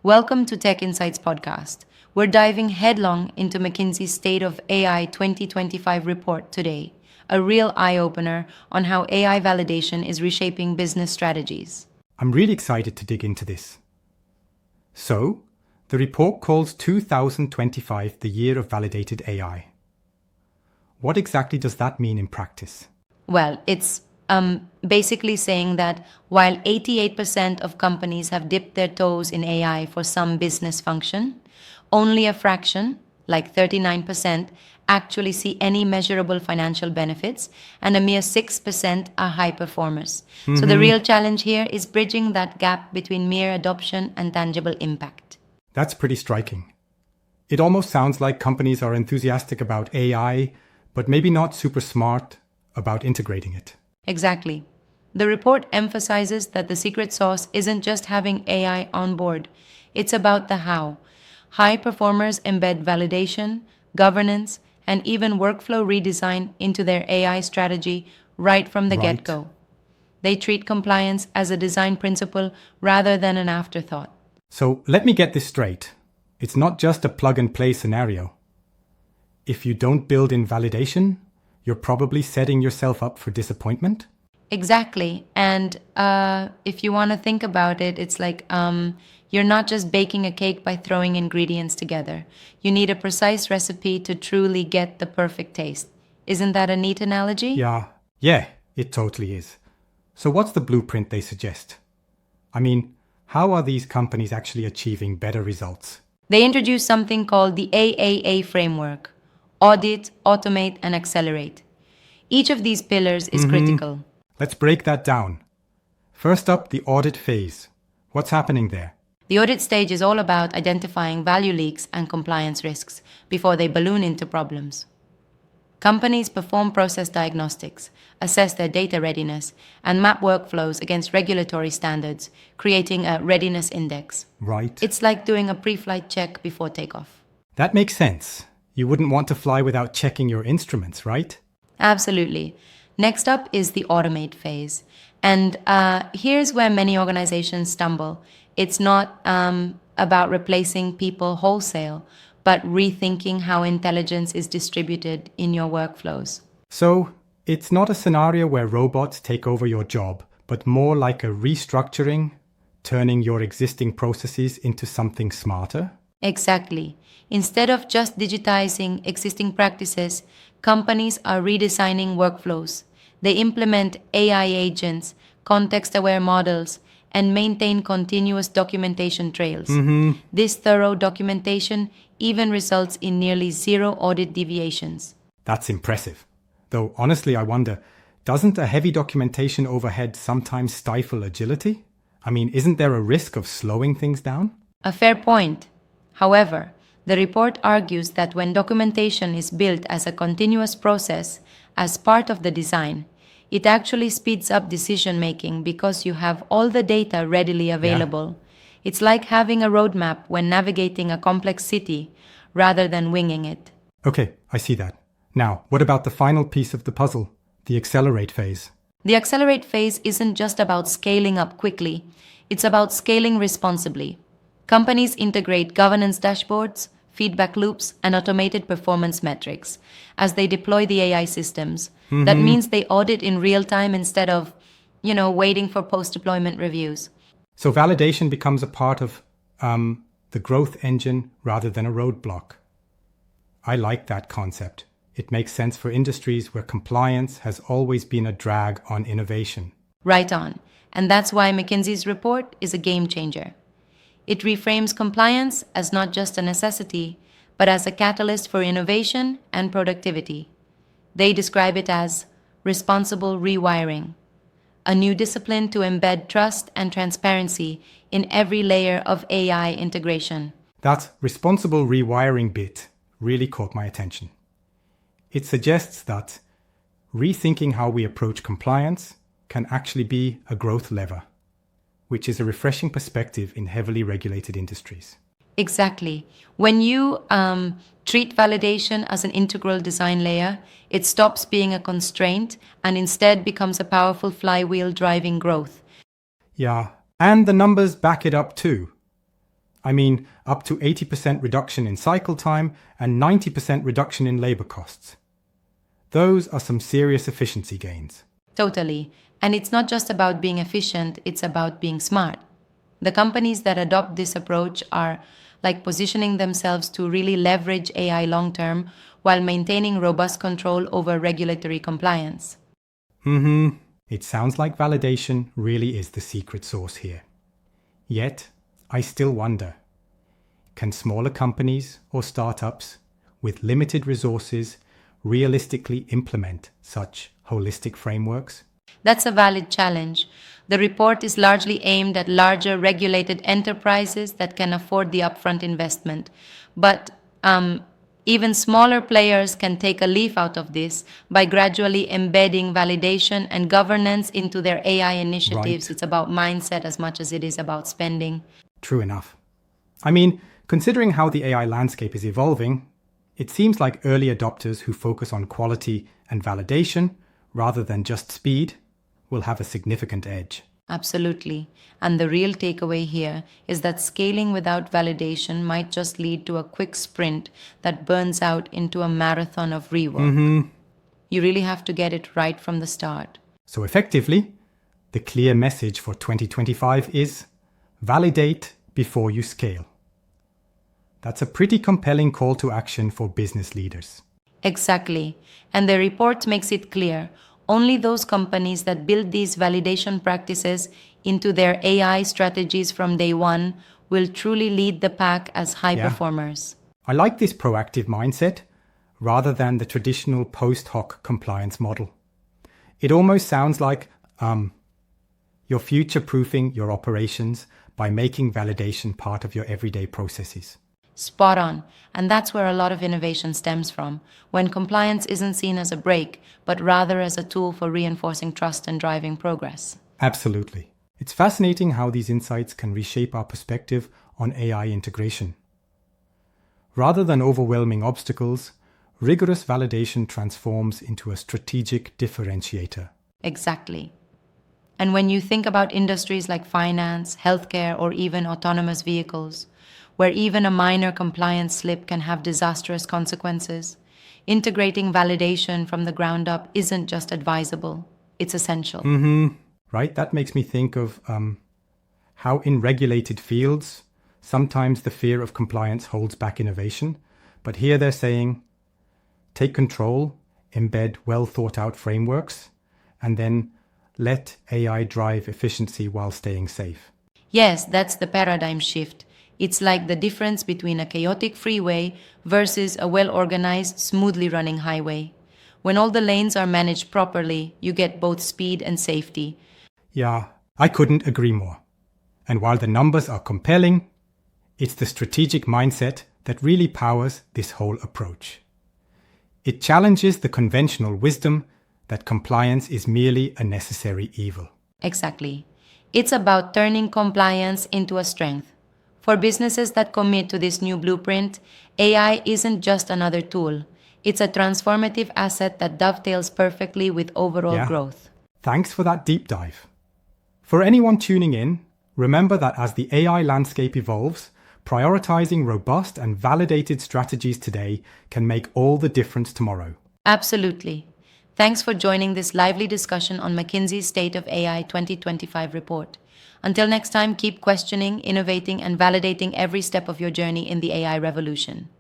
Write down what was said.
Welcome to Tech Insights Podcast. We're diving headlong into McKinsey's State of AI 2025 report today, a real eye-opener on how AI validation is reshaping business strategies. I'm really excited to dig into this. So, the report calls 2025 the year of validated AI. What exactly does that mean in practice? Well, it's basically saying that while 88% of companies have dipped their toes in AI for some business function, only a fraction, like 39%, actually see any measurable financial benefits, and a mere 6% are high performers. So the real challenge here is bridging that gap between mere adoption and tangible impact. That's pretty striking. It almost sounds like companies are enthusiastic about AI, but maybe not super smart about integrating it. Exactly. The report emphasizes that the secret sauce isn't just having AI on board, it's about the how. High performers embed validation, governance, and even workflow redesign into their AI strategy right from the get-go. They treat compliance as a design principle rather than an afterthought. So let me get this straight. It's not just a plug-and-play scenario. If you don't build in validation, you're probably setting yourself up for disappointment. Exactly. And if you want to think about it, it's like you're not just baking a cake by throwing ingredients together. You need a precise recipe to truly get the perfect taste. Isn't that a neat analogy? Yeah, it totally is. So what's the blueprint they suggest? I mean, how are these companies actually achieving better results? They introduce something called the AAA framework: Audit, Automate, and Accelerate. Each of these pillars is critical. Let's break that down. First up, the audit phase. What's happening there? The audit stage is all about identifying value leaks and compliance risks before they balloon into problems. Companies perform process diagnostics, assess their data readiness, and map workflows against regulatory standards, creating a readiness index. Right. It's like doing a pre-flight check before takeoff. That makes sense. You wouldn't want to fly without checking your instruments, right? Absolutely. Next up is the automate phase. And here's where many organizations stumble. It's not about replacing people wholesale, but rethinking how intelligence is distributed in your workflows. So, it's not a scenario where robots take over your job, but more like a restructuring, turning your existing processes into something smarter? Exactly. Instead of just digitizing existing practices, companies are redesigning workflows. They implement AI agents, context-aware models, and maintain continuous documentation trails. This thorough documentation even results in nearly zero audit deviations. That's impressive. Though honestly, I wonder, doesn't a heavy documentation overhead sometimes stifle agility? I mean, isn't there a risk of slowing things down? A fair point. However, the report argues that when documentation is built as a continuous process, as part of the design, it actually speeds up decision-making because you have all the data readily available. It's like having a roadmap when navigating a complex city rather than winging it. Okay, I see that. Now, what about the final piece of the puzzle, the accelerate phase? The accelerate phase isn't just about scaling up quickly, it's about scaling responsibly. Companies integrate governance dashboards, feedback loops, and automated performance metrics as they deploy the AI systems. That means they audit in real time instead of, waiting for post-deployment reviews. So validation becomes a part of the growth engine rather than a roadblock. I like that concept. It makes sense for industries where compliance has always been a drag on innovation. Right on. And that's why McKinsey's report is a game changer. It reframes compliance as not just a necessity, but as a catalyst for innovation and productivity. They describe it as responsible rewiring, a new discipline to embed trust and transparency in every layer of AI integration. That responsible rewiring bit really caught my attention. It suggests that rethinking how we approach compliance can actually be a growth lever, which is a refreshing perspective in heavily regulated industries. Exactly. When you treat validation as an integral design layer, it stops being a constraint and instead becomes a powerful flywheel driving growth. Yeah, and the numbers back it up too. I mean, up to 80% reduction in cycle time and 90% reduction in labor costs. Those are some serious efficiency gains. Totally. And it's not just about being efficient, it's about being smart. The companies that adopt this approach are like positioning themselves to really leverage AI long term while maintaining robust control over regulatory compliance. It sounds like validation really is the secret sauce here. Yet, I still wonder, can smaller companies or startups with limited resources realistically implement such holistic frameworks? That's a valid challenge. The report is largely aimed at larger regulated enterprises that can afford the upfront investment. But even smaller players can take a leaf out of this by gradually embedding validation and governance into their AI initiatives. Right. It's about mindset as much as it is about spending. True enough. I mean, considering how the AI landscape is evolving, it seems like early adopters who focus on quality and validation rather than just speed will have a significant edge. Absolutely. And the real takeaway here is that scaling without validation might just lead to a quick sprint that burns out into a marathon of rework. You really have to get it right from the start. So effectively, the clear message for 2025 is validate before you scale. That's a pretty compelling call to action for business leaders. Exactly. And the report makes it clear only those companies that build these validation practices into their AI strategies from day one will truly lead the pack as high performers. I like this proactive mindset rather than the traditional post hoc compliance model. It almost sounds like you're future-proofing your operations by making validation part of your everyday processes. Spot on. And that's where a lot of innovation stems from, when compliance isn't seen as a break, but rather as a tool for reinforcing trust and driving progress. Absolutely. It's fascinating how these insights can reshape our perspective on AI integration. Rather than overwhelming obstacles, rigorous validation transforms into a strategic differentiator. Exactly. And when you think about industries like finance, healthcare, or even autonomous vehicles, where even a minor compliance slip can have disastrous consequences, integrating validation from the ground up isn't just advisable, it's essential. Right? That makes me think of how in regulated fields, sometimes the fear of compliance holds back innovation. But here they're saying, take control, embed well thought out frameworks, and then let AI drive efficiency while staying safe. Yes, that's the paradigm shift. It's like the difference between a chaotic freeway versus a well-organized, smoothly running highway. When all the lanes are managed properly, you get both speed and safety. Yeah, I couldn't agree more. And while the numbers are compelling, it's the strategic mindset that really powers this whole approach. It challenges the conventional wisdom that compliance is merely a necessary evil. Exactly. It's about turning compliance into a strength. For businesses that commit to this new blueprint, AI isn't just another tool. It's a transformative asset that dovetails perfectly with overall growth. Thanks for that deep dive. For anyone tuning in, remember that as the AI landscape evolves, prioritizing robust and validated strategies today can make all the difference tomorrow. Absolutely. Thanks for joining this lively discussion on McKinsey's State of AI 2025 report. Until next time, keep questioning, innovating, and validating every step of your journey in the AI revolution.